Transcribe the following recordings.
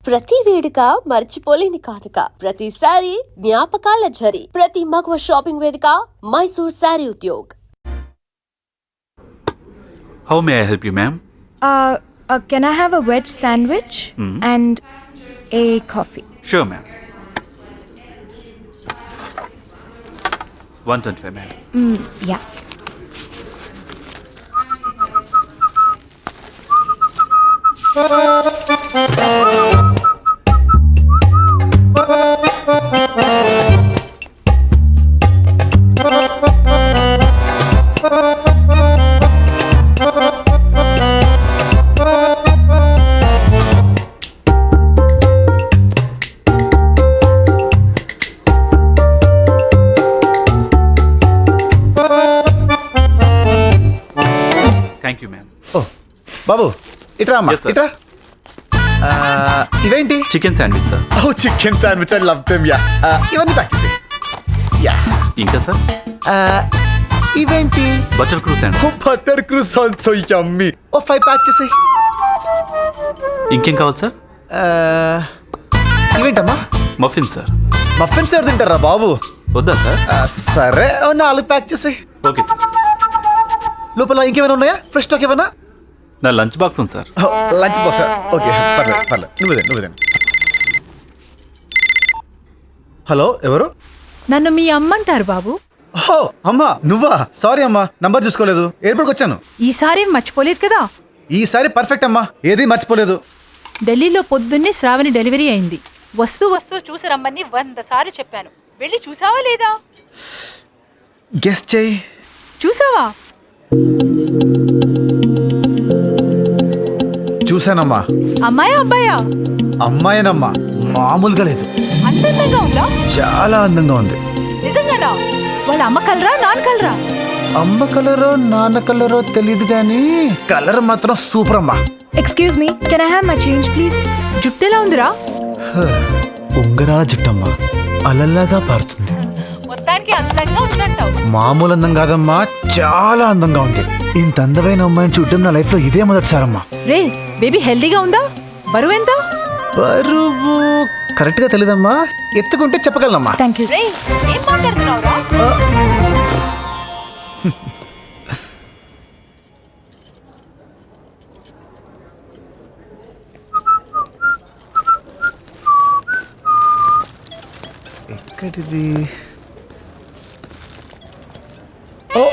ప్రతి వేడుక మర్చిపోలేని కానుక, ప్రతిసారి జ్ఞాపకాల ఝరి, ప్రతి మగువ షాపింగ్ వేదిక Mysore sari Udyog. How may I help you, ma'am? Can I have a veg sandwich and a coffee? Sure, ma'am. 125, ma'am. Yeah. Thank you, ma'am. బాబు ఇట్రా అమ్మా Yes, sir. ఇట్రా ఇవేంటి Chicken sandwich, sir. Oh chicken sandwich I love them యా ఇవన్నీ pack చేసి యా ఇంకా, sir? ఇవేంటి Butter crew sandwich. Oh butter croissant so yummy oh 5 pack చేసి ఇంకేం కావాలి, sir? ఇవేంటమ్మా Muffin, sir. మఫిన్స్ ఎవరు తింటారా బాబు వద్దా, sir? సరే ఓ 4 ప్యాక్ చేసి ఓకే, sir. లోపల ఇంకేమైనా ఉన్నాయా ఫ్రెష్ స్టాక్ ఏమైనా నా లంచ్ బాక్స్ ఉంది, సార్. లంచ్ బాక్స్ ఓకే పర్లేదు నువ్వుదే హలో ఎవరు నన్ను మీ అమ్మంటారు బాబు. ఓ అమ్మా నువ్వా సారీ అమ్మా నంబర్ చూసుకోలేదు ఎయిర్పోర్ట్కి వచ్చాను ఈసారి మర్చిపోలేదు కదా. ఈసారి పర్ఫెక్ట్ అమ్మా ఏది మర్చిపోలేదు ఢిల్లీలో పొద్దున్నే శ్రావణి డెలివరీ అయింది. వస్తూ చూసి రమ్మని 100 సార్లు చెప్పాను. వెళ్ళి చూసావా లేదా? గెస్ట్ చేయి చూసావా? చూశానమ్మా అమ్మాయా అబ్బాయా? అమ్మాయినమ్మా మామూలుగా లేదు అందంగా ఉందా? చాలా అందంగా ఉంది నిజంగానా? వాళ్ళ అమ్మ కలరా నాన్న కలరా? అమ్మ కలరో నాన్న కలరో తెలియదు కానీ కలర్ మాత్రం సూపర్ అమ్మా Excuse me, can I have my change, please? జుట్టెలా ఉందిరా? ఉంగరాల జుట్టమ్మా అలల్లాగా పారుతుంది మొత్తానికి అందంగా ఉందంటావు. మామూలు అందం కాదమ్మా చాలా అందంగా ఉంది ఇంత అందమైన అమ్మాయిని చూడడం నా లైఫ్ లో ఇదే మొదటిసారమ్మా రే బేబీ హెల్దీగా ఉందా? బరువు ఎంత? బరువు కరెక్ట్ గా తెలీదమ్మా ఎత్తుకుంటే చెప్పగలనమ్మా Thank you. రే ఏం మాట్లాడుతున్నావురా? ఎక్కడిది ఓ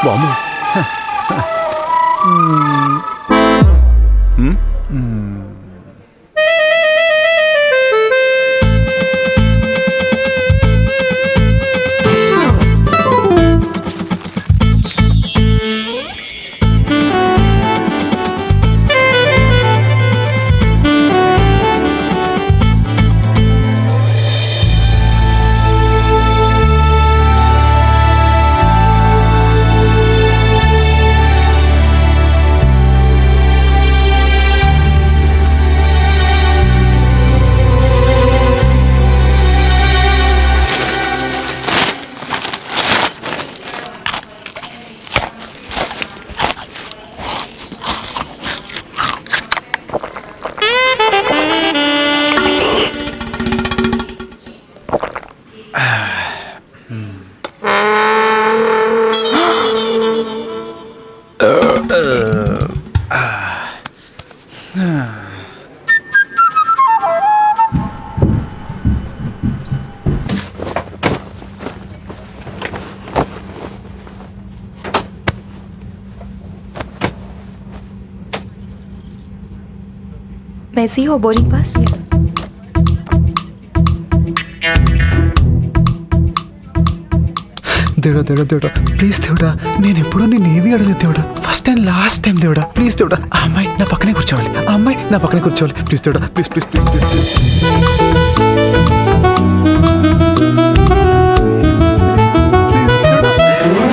బాము May I see your boarding pass? దేవుడా ప్లీజ్ దేవుడా, నేను ఎప్పుడూ నేను ఏవి అడగలేదు దేవుడా, ఫస్ట్ అండ్ లాస్ట్ టైం దేవుడా, ప్లీజ్ దేవుడా, ఆ అమ్మాయి నా పక్కనే కూర్చోవాలి, ఆ అమ్మాయి నా పక్కనే కూర్చోవాలి, ప్లీజ్ దేవుడా, please please please please please.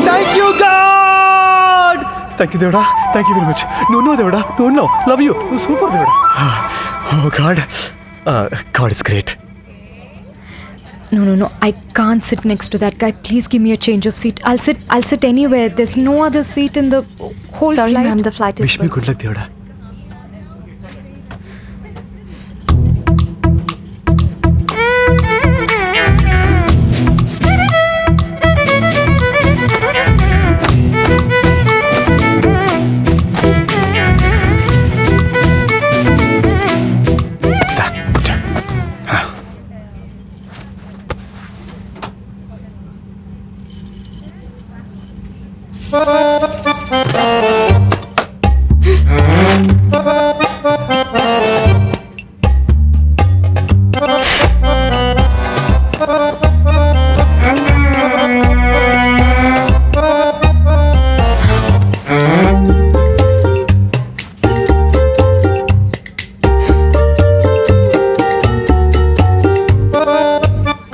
Thank you god, thank you దేవుడా, థ్యాంక్ యూ వెరీ మచ్. నువ్వు దేవుడా, నువ్వు లవ్ యూ, నువ్వు సూపర్ దేవుడా. Oh god, god is great. No. I can't sit next to that guy. Please give me a change of seat. I'll sit anywhere. There's no other seat in the whole flight. Sorry, ma'am. The flight is wish me good luck దేవుడా.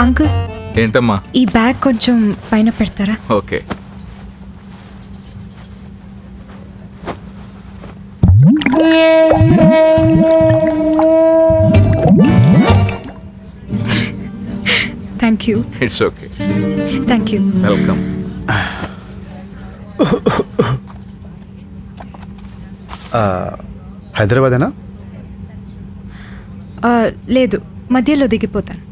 Uncle, ఏంటమ్మా? ఈ bag కొంచెం పైన పెడతారా? Okay. Thank you. It's okay. Thank you. Welcome. హైదరాబాదేనా? లేదు, మధ్యలో దిగిపోతాను.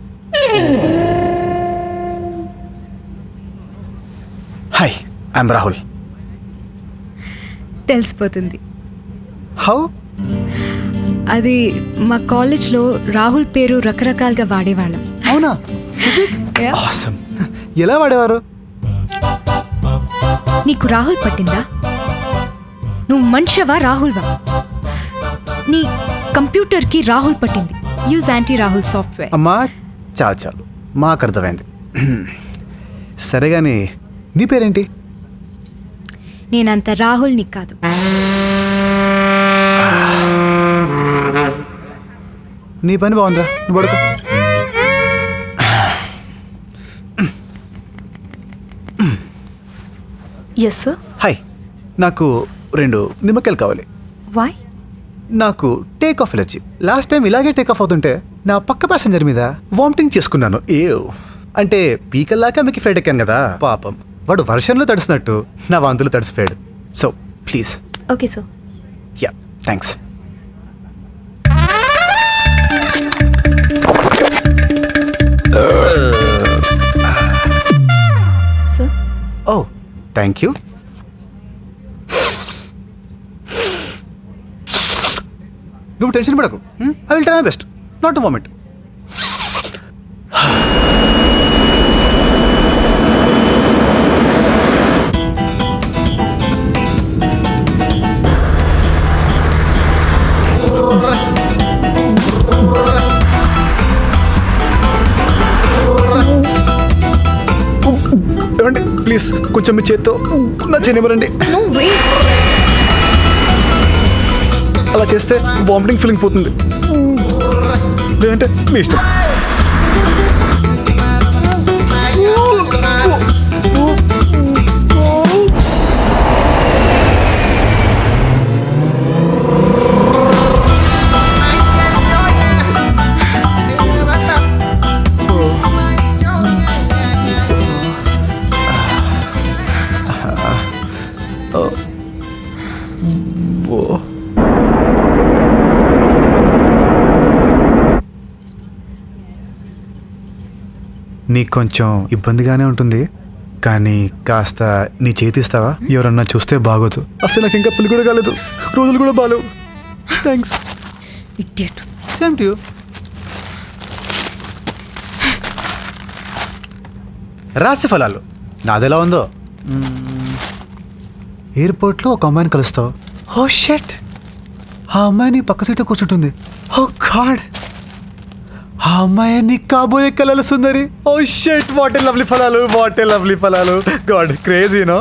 Hi, I'm Rahul. తెలిసిపోతుంది. హౌ? అది మా కాలేజ్లో రాహుల్ పేరు రకరకాలుగా వాడేవాళ్ళం. అవునా? Yeah. ఆసమ్. ఎలా వాడేవారు? నీకు రాహుల్ పట్టిందా? నువ్వు మనిషివా రాహుల్వా? నీ కంప్యూటర్కి రాహుల్ పట్టింది. Use anti Rahul software. అమ్మా చాలు మాకు అర్థమైంది. సరే కానీ నీ పేరేంటి? నేనంత రాహుల్ని కాదు. నీ పని బాగుందిరా, నువ్వు పడుకో. Yes sir. హాయ్, నాకు 2 నిమ్మకాయలు కావాలి. వై? నాకు take off allergy. Last time ఇలాగే టేక్ ఆఫ్ అవుతుంటే నా పక్క ప్యాసింజర్ మీద వామిటింగ్ చేసుకున్నాను. అంటే పీకల్లాక మీకు ఫ్లైట్ ఎక్కాను కదా, పాపం వాడు వర్షంలో తడిసినట్టు నా వాంతులు తడిసిపోయాడు. So please. Okay sir. Ya, thanks. Sir. Oh thank you. నువ్వు టెన్షన్ పడకు. I will try my best not to vomit. ఏమండి ప్లీజ్ కొంచెం మీ చేత్తో నా చేయనివ్వరండి. No wait. అలా చేస్తే వామిటింగ్ ఫీలింగ్ పోతుంది, లేదంటే మీ ఇష్టం. నీకు కొంచెం ఇబ్బందిగానే ఉంటుంది, కానీ కాస్త నీ చేతిస్తావా? ఎవరన్నా చూస్తే బాగోదు. అసలు నాకు ఇంకా పెళ్లి కూడా కాలేదు, రోజులు కూడా బాలేవు. Thanks. Idiot. Same to you. రాశి ఫలాలు నాదెలా ఉందో. ఎయిర్పోర్ట్లో ఒక అమ్మాయిని కలుస్తావు. ఓ షట్, ఆ అమ్మాయి నీ పక్క సీట్లో కూర్చుంటుంది. ఓ గాడ్, ఆ అమ్మాయి నీ కాబోయే కలల సుందరి. Oh shut, what a lovely ఫలాలు, వాట్ ఏ లవ్లీ ఫలాలు. గాడ్ క్రేజీనో.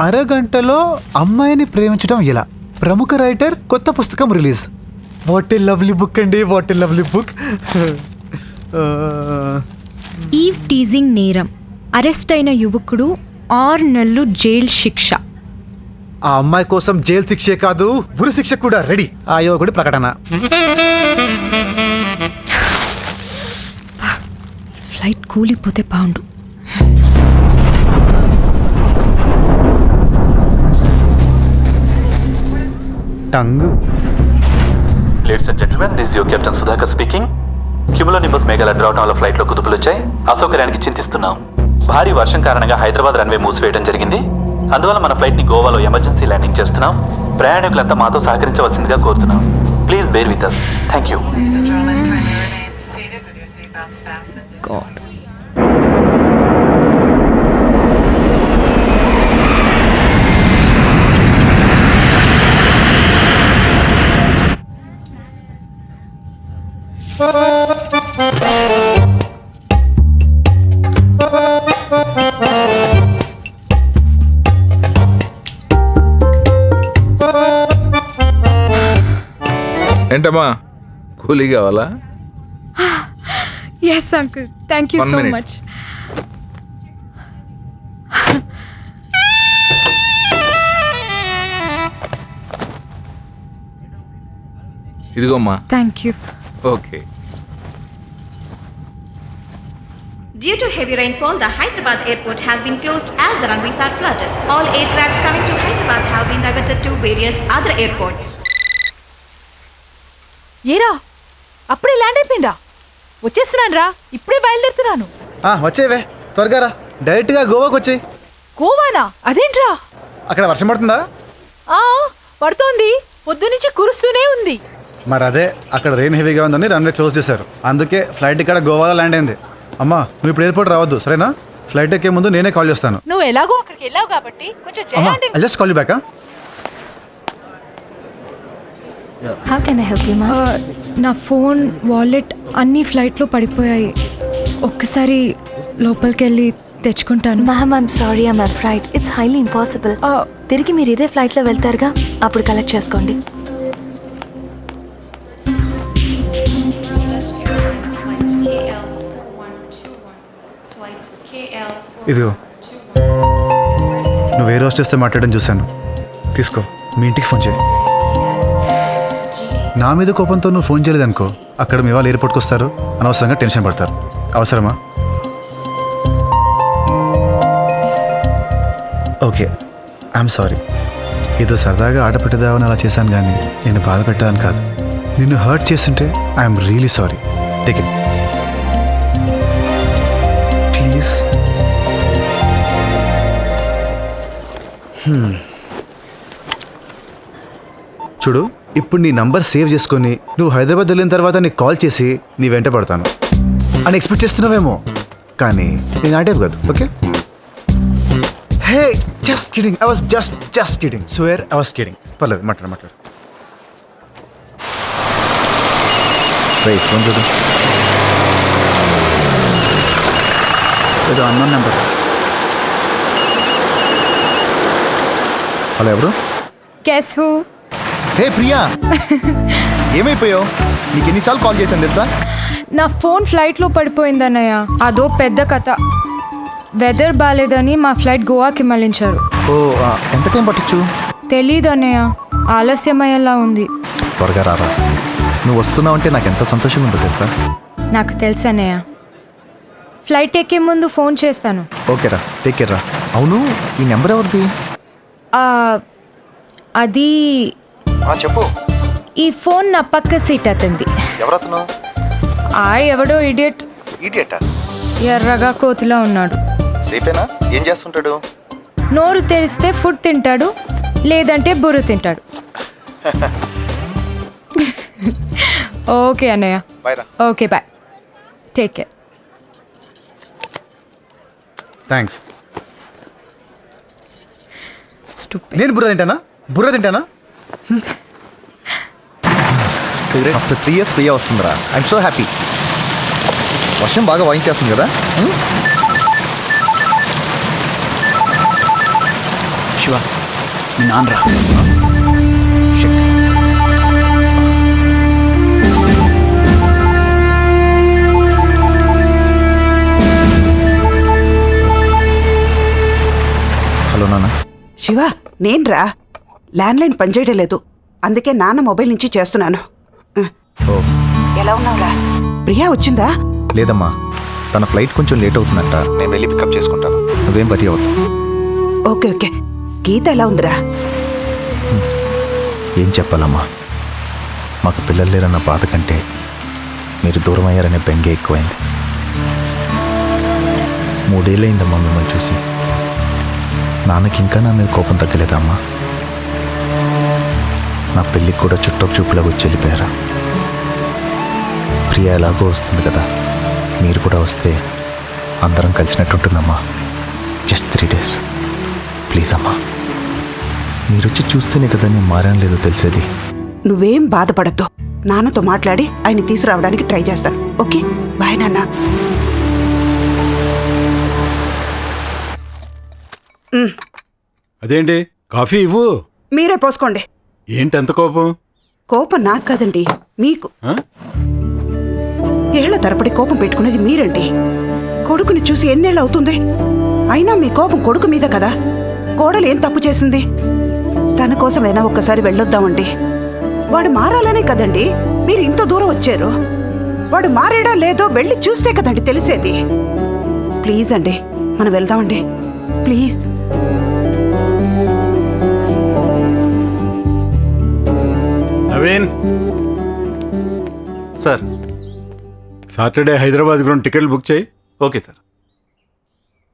అరగంటలో అమ్మాయిని ప్రేమించడం ఎలా? ప్రముఖ రైటర్ కొత్త పుస్తకం release. What a lovely book అండి, what a lovely book. Eve teasing నేరం, అరెస్ట్ అయిన యువకుడు 6 నెలలు జైలు శిక్ష. ఆ అమ్మాయి కోసం జైలు శిక్షే కాదు, ఉరి శిక్ష కూడా రెడీ. ఆ యువకుడి ప్రకటన. ఫ్లైట్ కూలిపోతే బాగుండు. టంగ్. Ladies and gentlemen, this your captain Sudhakar speaking. Cumulonimbus మేఘాలు అడ్డు రావడం వల్ల ఫ్లైట్లో కుదుపులు వచ్చాయి. అసౌకర్యానికి చింతిస్తున్నాం. భారీ వర్షం కారణంగా హైదరాబాద్ రన్వే మూసివేయడం జరిగింది. అందువల్ల మన ఫ్లైట్ని గోవాలో ఎమర్జెన్సీ ల్యాండింగ్ చేస్తున్నాం. ప్రయాణికులంతా మాతో సహకరించవలసిందిగా కోరుతున్నాం. Please bear with us. Thank you. ఏంటమ్మా, కూలీ కావాలా? Yes uncle, thank you One so minute. Much. ఇదిగోమ్మా. Thank you. Okay. Due to heavy rainfall, the Hyderabad airport has been closed as the runways are flooded. All aircrafts coming to Hyderabad have been diverted to various other airports. ఏరా అప్పుడే land అయిపోయిందా? వచ్చేస్తున్నాను రా, ఇప్పుడే బయలుదేరుతున్నాను. వచ్చేవే త్వరగా రా, డైరెక్ట్గా గోవాకి వచ్చేయి. గోవానా? అదేంట్రా? అక్కడ వర్షం పడుతుందా? పడుతోంది, పొద్దునుంచి కురుస్తూనే ఉంది. మరి అదే, అక్కడ రెయిన్ హెవీగా ఉందని రన్వే క్లోజ్ చేశారు. అందుకే ఫ్లైట్ ఇక్కడ గోవాలో ల్యాండ్ అయింది. అమ్మా, నువ్వు ఇప్పుడు ఎయిర్పోర్ట్ రావద్దు, సరేనా? ఫ్లైట్ ఎక్కే ముందు నేనే కాల్ చేస్తాను. నువ్వు ఎలాగో అక్కడికి వెళ్ళావు కాబట్టి కొంచెం అమ్మా, చేయండి. I just call you back. How can I help you, ma'am? నా ఫోన్, వాలెట్ అన్నీ ఫ్లైట్లో పడిపోయాయి. ఒక్కసారి లోపలికి వెళ్ళి తెచ్చుకుంటాను. Ma'am, I'm sorry, I'm afraid. It's highly impossible. తిరిగి మీరు ఇదే ఫ్లైట్లో వెళ్తారుగా, అప్పుడు కలెక్ట్ చేసుకోండి. ఇదిగో, నువ్వు ఏ రోజు చేస్తే మాట్లాడడం చూశాను. తీసుకో, మీ ఇంటికి ఫోన్ చేయి. నా మీద కోపంతో నువ్వు ఫోన్ చేయలేదనుకో, అక్కడ మీ వాళ్ళు ఎయిర్పోర్ట్కి వస్తారు, అనవసరంగా టెన్షన్ పడతారు. అవసరమా? Okay, I'm sorry. ఏదో సరదాగా ఆట పెట్టదామని అలా చేశాను, కానీ నేను బాధ పెట్టాలని కాదు. నిన్ను హర్ట్ చేస్తుంటే I'm really sorry. Take it please. చూడు, ఇప్పుడు నీ నంబర్ సేవ్ చేసుకొని నువ్వు హైదరాబాద్ వెళ్ళిన తర్వాత నీకు కాల్ చేసి నీ వెంట పడతాను అని ఎక్స్పెక్ట్ చేస్తున్నావేమో, కానీ నేను ఆ టైప్ కాదు. Okay? Hey, just kidding. I was just kidding. Swear I was kidding. పర్లేదు, మాట్లాడు. ఫోన్ చూడు. ఏదో అన్నోన్ నెంబర్. హలో ఎవరు? Guess who? హే ప్రియా, ఏమైపోయావు? నీకు ఎన్నిసార్లు కాల్ చేశాను తెలుసా? నా ఫోన్ ఫ్లైట్లో పడిపోయిందన్నయ్య. అదో పెద్ద కథ. వెదర్ బాగాలేదని మా ఫ్లైట్ గోవాకి మళ్ళించారు. ఓ, ఎంత టైం పట్టచ్చు? తెలీదు అన్నయ్య, ఆలస్యమయ్యేలా ఉంది. త్వరగా రారా. నువ్వు వస్తున్నావు అంటే నాకు ఎంత సంతోషంగా ఉందో తెలుసా? నాకు తెలుసు అన్నయ్య. ఫ్లైట్ ఎక్కే ముందు ఫోన్ చేస్తాను. ఓకేరా, టేక్ కేర్ రా. అవును, ఈ నెంబర్ ఎవరిది? అది చెప్పు. ఈ ఫోన్ నా పక్క సీట్ అతంది. ఎవరతను? ఎవడో ఇడియట్. ఈడియటా? ఎర్రగా కోతిలా ఉన్నాడు. రేపేనా? ఏం చేస్తుంటాడు? నోరు తెరిస్తే ఫుడ్ తింటాడు, లేదంటే బుర్ర తింటాడు. ఓకే అన్నయ్య. బాయ్ రా. Okay bye, take care. Thanks. Stupid. నేను బుర్ర తింటానా? ఆఫ్టర్ 3 years ప్రియా వస్తుందిరా. I'm so happy. వర్షం బాగా వాయించేస్తుంది కదా. శివ, మీ నాన్నరా. హలో నాన్న. శివ, నేన్రా. ల్యాండ్లైన్ పనిచేయడం లేదు, అందుకే నాన్న మొబైల్ నుంచి చేస్తున్నాను. ఓ, ఎలా ఉన్నావురా? ప్రియా వచ్చిందా? లేదమ్మా, తన ఫ్లైట్ కొంచెం లేట్ అవుతుందంట. నేను వెళ్ళి పికప్ చేసుకుంటాను. నువ్వేం పని అవుతావు? Okay okay. గీత ఎలా ఉందిరా? ఏం చెప్పాలమ్మా, మాకు పిల్లలు లేరన్న బాధ కంటే మీరు దూరం అయ్యారనే బెంగే ఎక్కువైంది. 3 ఏళ్ళయిందమ్మా మిమ్మల్ని చూసి. నాన్నకి ఇంకా నా మీద కోపం తగ్గలేదమ్మా. నా పెళ్ళికి కూడా చుట్టపు చూపులకు వచ్చి వెళ్ళిపోయారా. ప్రియా ఎలాగో వస్తుంది కదా, మీరు కూడా వస్తే అందరం కలిసినట్టుంటుందమ్మా. జస్ట్ 3 days ప్లీజ్ అమ్మా. మీరు వచ్చి చూస్తేనే కదా నేను మారాను లేదో తెలిసేది. నువ్వేం బాధపడద్దు, నాన్నతో మాట్లాడి ఆయన తీసుకురావడానికి ట్రై చేస్తాను. ఓకే బాయ్ నాన్న. అదేంటి, కాఫీ ఇవ్వు. మీరే పోసుకోండి. ఏంటి అంత కోపం? కోపం నాకు కాదండి, మీకు. ఆ? ఏళ్ల తరపడి కోపం పెట్టుకునేది మీరండి. కొడుకుని చూసి ఎన్నేళ్ళు అవుతుంది? అయినా మీ కోపం కొడుకు మీద కదా. కోడలు ఏం తప్పు చేసింది? తన కోసమైనా ఒక్కసారి వెళ్ళొద్దామండి. వాడు మారాలనే కదండి మీరు ఇంత దూరం వచ్చారు. వాడు మారాడా లేదో వెళ్ళి చూస్తే కదండి తెలిసేది. ప్లీజ్ అండి, మనం వెళ్దామండి please. Naveen sir, Saturday Hyderabad ground టికెట్లు బుక్ చేయి. Okay sir.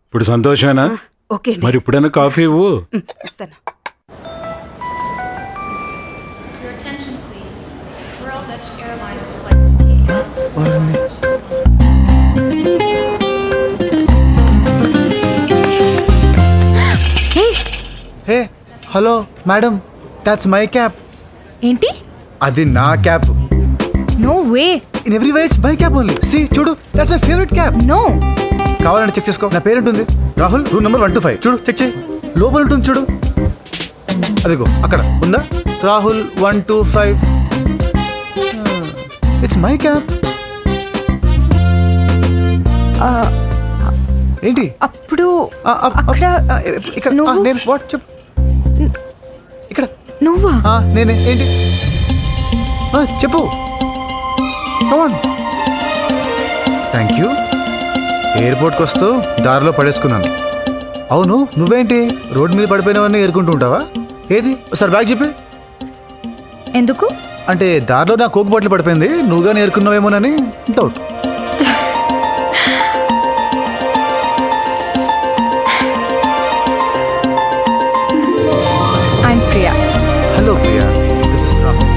ఇప్పుడు సంతోషమేనా? ఓకే మరి ఇప్పుడైనా కాఫీ ఇవ్వు. ఇస్తాను. Your attention, please. Royal Dutch Airlines would like to take hey hello madam, that's my cab. ఏంటి? అది నా cab. No way. In every way it's my cab only. See చూడు, that's my favourite cab. No. కావాలంటే check చేసుకో. నా పేరు ఉంటుంది Rahul, room number 125. చూడు, చెక్ చేయి. లోపల ఉంటుంది చూడు, అదిగో అక్కడ ఉందా, రాహుల్ 125. It's my cab. ఏంటి అప్పుడు అక్కడ ఇక్కడ నువ్వు- నేను వాట్ చెప్పు. ఇక్కడ నువ్వా? నేనే. ఏంటి చెప్పు. Thank you. ఎయిర్పోర్ట్కి వస్తూ దారిలో పడేసుకున్నాను. అవును, నువ్వేంటి రోడ్డు మీద పడిపోయినవన్నీ ఏరుకుంటూ ఉంటావా? ఏది ఒకసారి బ్యాగ్ చెప్పి. ఎందుకు? అంటే దారిలో నా కోక్ బాటిల్ పడిపోయింది, నువ్వుగా నేర్కున్నావేమోనని doubt. I'm Priya. Hello Priya, this is Rahul.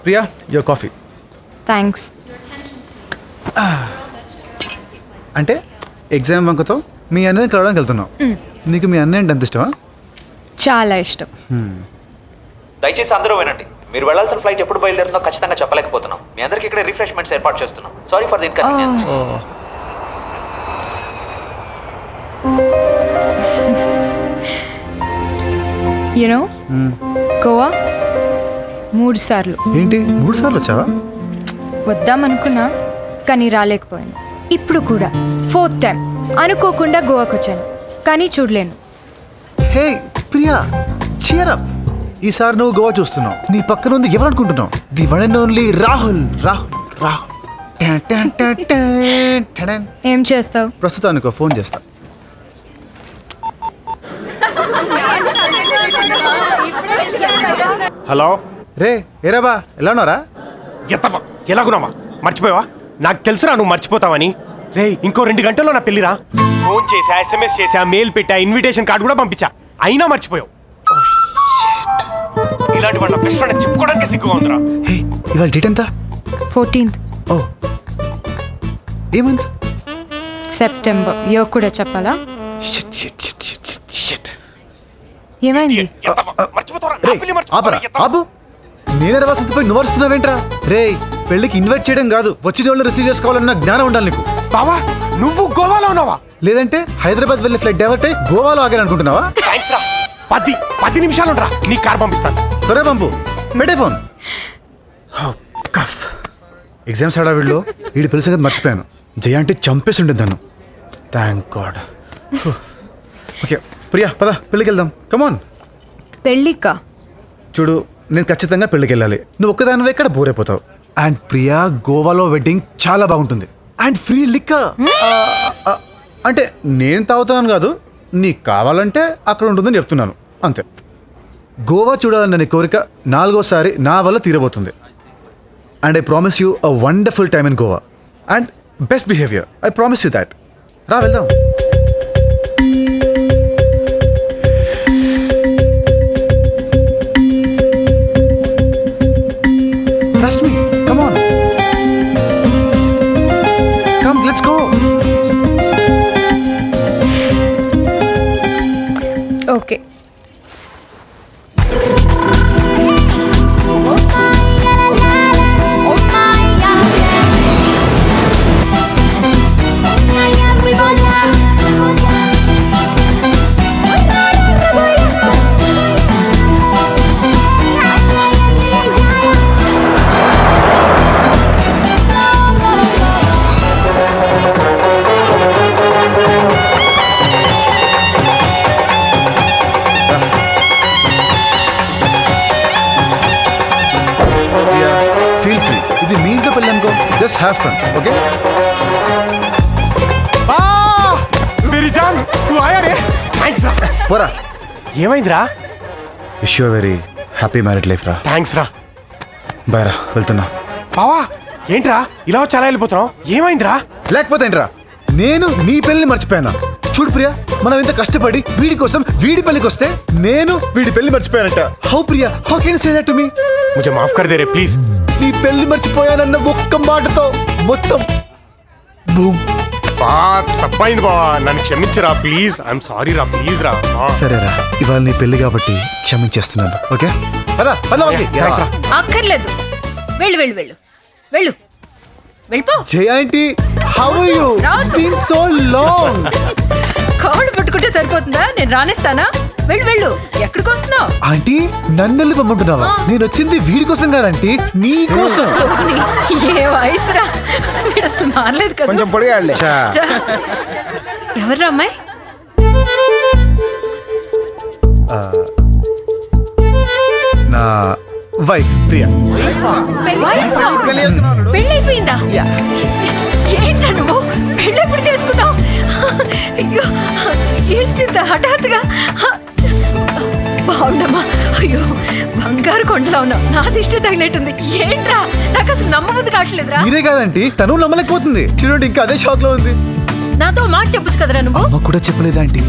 Priya, your coffee. Thanks. అంటే ఎగ్జామ్ వంకతో మీ అన్నయ్యని కలవడానికి వెళ్తున్నావు. నీకు మీ అన్నయ్య అంటే ఎంత ఇష్టమా? చాలా ఇష్టం. దయచేసి అందరూ వినండి. మీరు వెళ్ళాల్సిన ఫ్లైట్ ఎప్పుడు బయలుదేరుతుందో ఖచ్చితంగా చెప్పలేకపోతున్నాం. మీ అందరికి ఇక్కడ రిఫ్రెష్మెంట్స్ ఏర్పాటు చేస్తున్నాం. Sorry for the inconvenience. You know Goa 3 సార్లు. ఏంటి 3 సార్లు వచ్చావా? వద్దామనుకున్నా కానీ రాలేకపోయాను. ఇప్పుడు కూడా 4th టైం అనుకోకుండా గోవాకి వచ్చాను కానీ చూడలేను. హే ప్రియా, cheer up. ఈసారి నువ్వు గోవా చూస్తున్నావు. నీ పక్కన ఉంది ఎవరు అనుకుంటున్నావు? The one and only Rahul. Rahul Rahul. ఏం చేస్తావు? ప్రస్తుతానికి ఫోన్ చేస్తా. హలో రే ఏరాబా, ఎలా ఉన్నారా? ఎత్తవా ఎలాగున్నావా? మర్చిపోయావా? నాకు తెలుసురా నువ్వు మర్చిపోతావని. రే ఇంకో 2 గంటల్లో నా పెళ్లిరా. ఫోన్ చేసా, SMS చేసా, మెయిల్ పెట్టా, ఇన్విటేషన్ కార్డు కూడా పంపించా, అయినా మర్చిపోయావు. ఇలాంటి వాళ్ళ బెస్ట్ ఫ్రెండ్ చెప్పుకోవడానికి సిగ్గుగా ఉందిరా. హే ఇవాళ డేట్ ఎంత? 14th ఓ ఏ మంత్? సెప్టెంబర్. ఇయో కూడా చెప్పాలా? ఏమైంది? రే ఆపరా, ఆపు. నేనే రావాల్సింది పోయి నువ్వు వస్తున్నావేంట్రా? రే పెళ్ళికి ఇన్వైట్ చేయడం కాదు, వచ్చిన వాళ్ళు రిసీవ్ చేసుకోవాలన్న జ్ఞానం ఉండాలి నీకు. బావా నువ్వు గోవాలో ఉన్నావా? లేదంటే హైదరాబాద్ వెళ్ళే ఫ్లైట్ డైవర్ట్ అయ్యి గోవాలో ఆగాను అనుకుంటున్నావా? 10 నిమిషాలు రా, నీ కార్ పంపిస్తాను. త్వరగా పంపు. పెట్టే ఫోన్. ఎగ్జామ్స్ హడావిడిలో వీడి పెళ్లి సంగతి మర్చిపోయాను. జయ అంటే చంపేసి ఉండేది నన్ను. Thank God. ఓకే ప్రియా పద పెళ్ళికి వెళ్దాం. కమాన్. పెళ్ళికా? చూడు నేను ఖచ్చితంగా పెళ్ళికి వెళ్ళాలి. నువ్వు ఒక్కదానివే ఇక్కడ బోర్ అయిపోతావు. అండ్ ప్రియా గోవాలో వెడ్డింగ్ చాలా బాగుంటుంది. And free liquor. అంటే నేను తాగుతాను కాదు, నీకు కావాలంటే అక్కడ ఉంటుందని చెప్తున్నాను అంతే. గోవా చూడాలన్న కోరిక 4వసారి నా వల్ల తీరబోతుంది. And I promise you a wonderful time in Goa and best behaviour. I promise you that. రా వెళ్దాం. Trust me. Come on. Come, let's go. Okay. Feel free. ఇది మీ ఇంట్లో పెళ్ళి అనుకో. Just have fun. ఓకే పోరా. ఏమైందిరా? Wish you very happy married life రా. Thanks రా. బాయ్ రా, వెళ్తున్నా. బావా ఏంట్రా ఇలా వచ్చి అలా వెళ్ళిపోతున్నావు? ఏమైందిరా? లేకపోతే ఏంట్రా, నేను నీ పెళ్ళిని మర్చిపోయాను. చూడు ప్రియా, మనం ఇంత కష్టపడి వీడి కోసం వీడి పెళ్ళికి వస్తే నేను వీడి పెళ్లి మర్చిపోయానంట. How Priya, how can you say that to me? ముझे మాఫ్ కర్ దే రే ప్లీజ్. నీ పెళ్లి మర్చిపోయానన్న ఒక్క మాటతో మొత్తం బూమ్. తప్పైంది బావా, నన్ను క్షమించరా ప్లీజ్. ఐఎమ్ సారీ రా, ప్లీజ్ రా. సరేరా, ఇవాళ నీ పెళ్లి కాబట్టి క్షమించేస్తున్నాను. ఓకే పద పద. అక్కర్లేదు, వెళ్ళు వెళ్ళు వెళ్ళు వెళ్ళు వెళ్ళిపో. Jaya aunty, how are you? Been so long. కాళ్ళు పట్టుకుంటే సరిపోతుందా? నేను రానిస్తానా? వెళ్ళు వెళ్ళు. ఎక్కడికి వస్తున్నావు? ఆంటీ నన్ను వెళ్ళి పంపుతున్నావా? నేను వచ్చింది వీడి కోసం కాదంటీ, నీ కోసం. ఏ వయసురా, వీడు అసలు మారలేదు కదా. కొంచెం పొడిగాడులే. ఎవర్రా అమ్మాయి? నా వైఫ్ ప్రియా. పెళ్ళైపోయిందా? ఏంటా నువ్వు పెళ్ళెప్పుడు చేసుకున్నావు? అయ్యో ఏంటి హఠాత్తుగా? బాగుండమ్మా. అయ్యో బంగారు కొండలా ఉన్నావు. నా దిష్టి తగిలేటుంది. ఏంట్రా, నాకు అసలు నమ్మబుద్ధి కావట్లేదురా. మీరే కాదంటీ, తను నమ్మలేకపోతుంది. చూడండి ఇంకా అదే షాక్ లో ఉంది. నాతో మాట చెప్పొచ్చు కదరా నువ్వు. అమ్మ కూడా చెప్పలేదు ఆంటీ.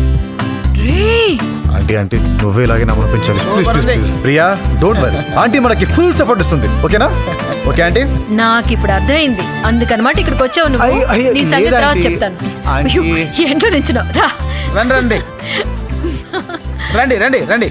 ఆంటీ ఆంటీ నువ్వే ఇలాగే నమ్మపించాలి. Please please please. Priya don't worry, aunty మనకి ఫుల్ సపోర్ట్ ఇస్తుంది. ఓకేనా? ఓకే ఆంటీ నాకు ఇప్పుడు అర్థమైంది అందుకనమాట ఇక్కడికి వచ్చావు నువ్వు నీ సంగతి తర్వాత చెప్తాను ఆంటీ ఏంటో నించున్నావు రా రండి రండి రండి రండి రండి